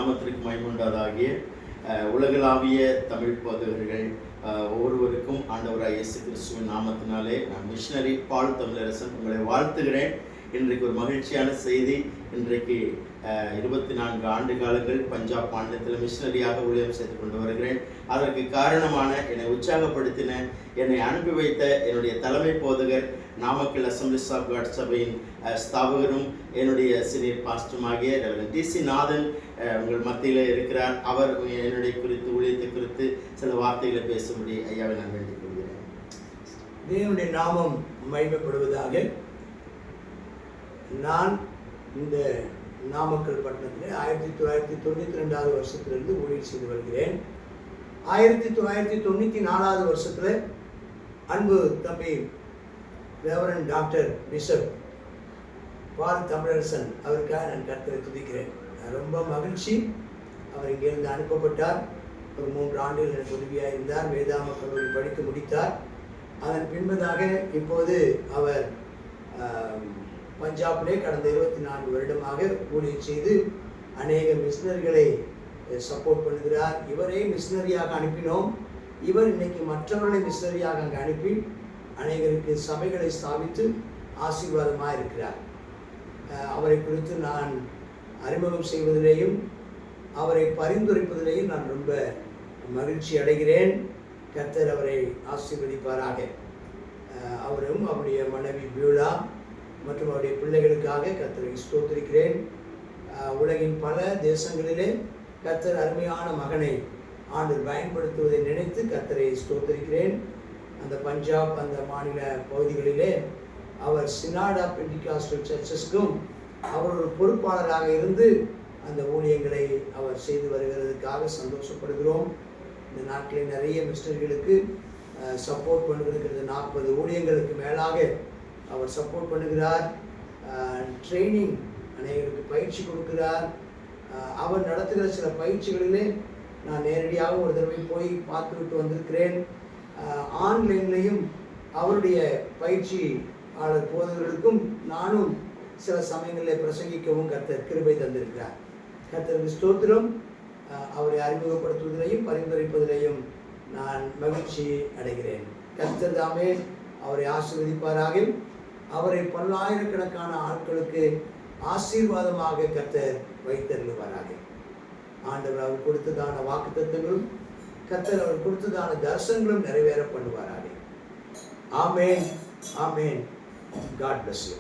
நாமத்திற்கு மகிமையுண்டாவதாக. உலகளாவிய தமிழ் போதகர்கள் ஒவ்வொருவருக்கும் ஆண்டவராய் இயேசு கிறிஸ்துவின் நாமத்தினாலே நான் மிஷனரி பால் தமிழரசன் உங்களை வாழ்த்துகிறேன். இன்றைக்கு ஒரு மகிழ்ச்சியான செய்தி. இன்றைக்கு 24 ஆண்டு காலங்கள் பஞ்சாப் மாநிலத்தில் மிஷனரியாக ஊழியம் செய்து கொண்டு வருகிறேன். அதற்கு காரணமான என்னை உற்சாகப்படுத்தின, என்னை அனுப்பி வைத்த என்னுடைய தலைமை போதகர் நாமக்கல் அசம்பிளிஸ் ஆஃப் காட் சபையின் ஸ்தாபகரும் என்னுடைய சீனியர் பாஸ்டருமாகிய ரெவரண்ட் டிசி நாதன் உங்கள் மத்தியில் இருக்கிறார். அவர் என்னுடைய குறித்து ஊழியத்தை குறித்து சில வார்த்தைகளை பேசும்படி ஐயாவை நான் வேண்டிக் கொள்கிறேன். தேவனுடைய நாமம் மகிமைப்படுவதாக. நான் இந்த நாமக்கல் பட்டணத்தில் 1992 வருஷத்திலிருந்து ஊழியம் செய்து வருகிறேன். 1994 வருஷத்தில் அன்பு தம்பி ரெவரண்ட் டாக்டர் பிஷப் பால் தமிழரசன் அவருக்காக நான் கர்த்தரை துதிக்கிறேன். ரொம்ப மகிழ்ச்சி. அவர் இங்கிருந்து அனுப்பப்பட்டார். ஒரு 3 ஆண்டுகள் எனக்கு உதவியாக இருந்தார். வேதாம கல்லூரி படித்து முடித்தார். அதன் பின்பதாக இப்போது அவர் பஞ்சாபிலே கடந்த 24 வருடமாக ஊழியம் செய்து அநேக மிஷனரிகளை சப்போர்ட் பண்ணுகிறார். இவரே மிஷனரியாக அனுப்பினோம். இவர் இன்னைக்கு மற்றவர்களை மிஷனரியாக அங்கே அனுப்பி அநேகருக்கு சபைகளை ஸ்தாபித்து ஆசீர்வாதமாக இருக்கிறார். அவரை குறித்து நான் அறிமுகம் செய்வதிலேயும் அவரை பரிந்துரைப்பதிலேயும் நான் ரொம்ப மகிழ்ச்சி அடைகிறேன். கர்த்தர் அவரை ஆசீர்வதிப்பாராக. அவரும் அவருடைய மனைவி பியூலா மற்றும் அவருடைய பிள்ளைகளுக்காக கர்த்தரை ஸ்தோத்திரிக்கிறேன். உலகின் பல தேசங்களிலே கர்த்தர் அருமையான மகனை ஆண்டவர் பயன்படுத்துவதை நினைத்து கர்த்தரை ஸ்தோத்திரிக்கிறேன். அந்த பஞ்சாப் அந்த மாநில பகுதிகளிலே அவர் சினாட் ஆஃப் பெண்டிகாஸ்டல் சர்ச்சஸ்க்கும் அவர் ஒரு பொறுப்பாளராக இருந்து அந்த ஊழியங்களை அவர் செய்து வருகிறதுக்காக சந்தோஷப்படுகிறோம். இந்த நாட்டில் நிறைய மிஷனரிகளுக்கு சப்போர்ட் பண்ணுகிறது. 40 ஊழியங்களுக்கு மேலாக அவர் சப்போர்ட் பண்ணுகிறார். ட்ரைனிங் அநேகருக்கு பயிற்சி கொடுக்கிறார். அவர் நடத்துகிற சில பயிற்சிகளிலே நான் நேரடியாக ஒரு தடவை போய் பார்த்துவிட்டு வந்திருக்கிறேன். ஆன்லைன்லையும் அவருடைய பயிற்சியாளர் போதவர்களுக்கும் நானும் சில சமயங்களில் பிரசங்கிக்கவும் கர்த்தர் கிருபை தந்திருக்கிறார். கர்த்தருக்கு ஸ்தோத்திரம். அவரை அறிமுகப்படுத்துவதிலையும் பரிந்துரைப்பதிலையும் நான் மகிழ்ச்சி அடைகிறேன். கர்த்தர் தாமே அவரை ஆசீர்வதிப்பாராக. அவரை பல்லாயிரக்கணக்கான ஆட்களுக்கு ஆசீர்வாதமாக கர்த்தர் வைத்தருளுவாராக. ஆண்டவர் அவர் கொடுத்ததான வாக்குத்தத்தங்களும் கர்த்தர் அவர் கொடுத்ததான தரிசனங்களும் நிறைவேற பண்ணுவாராக. ஆமேன், ஆமேன். God bless you.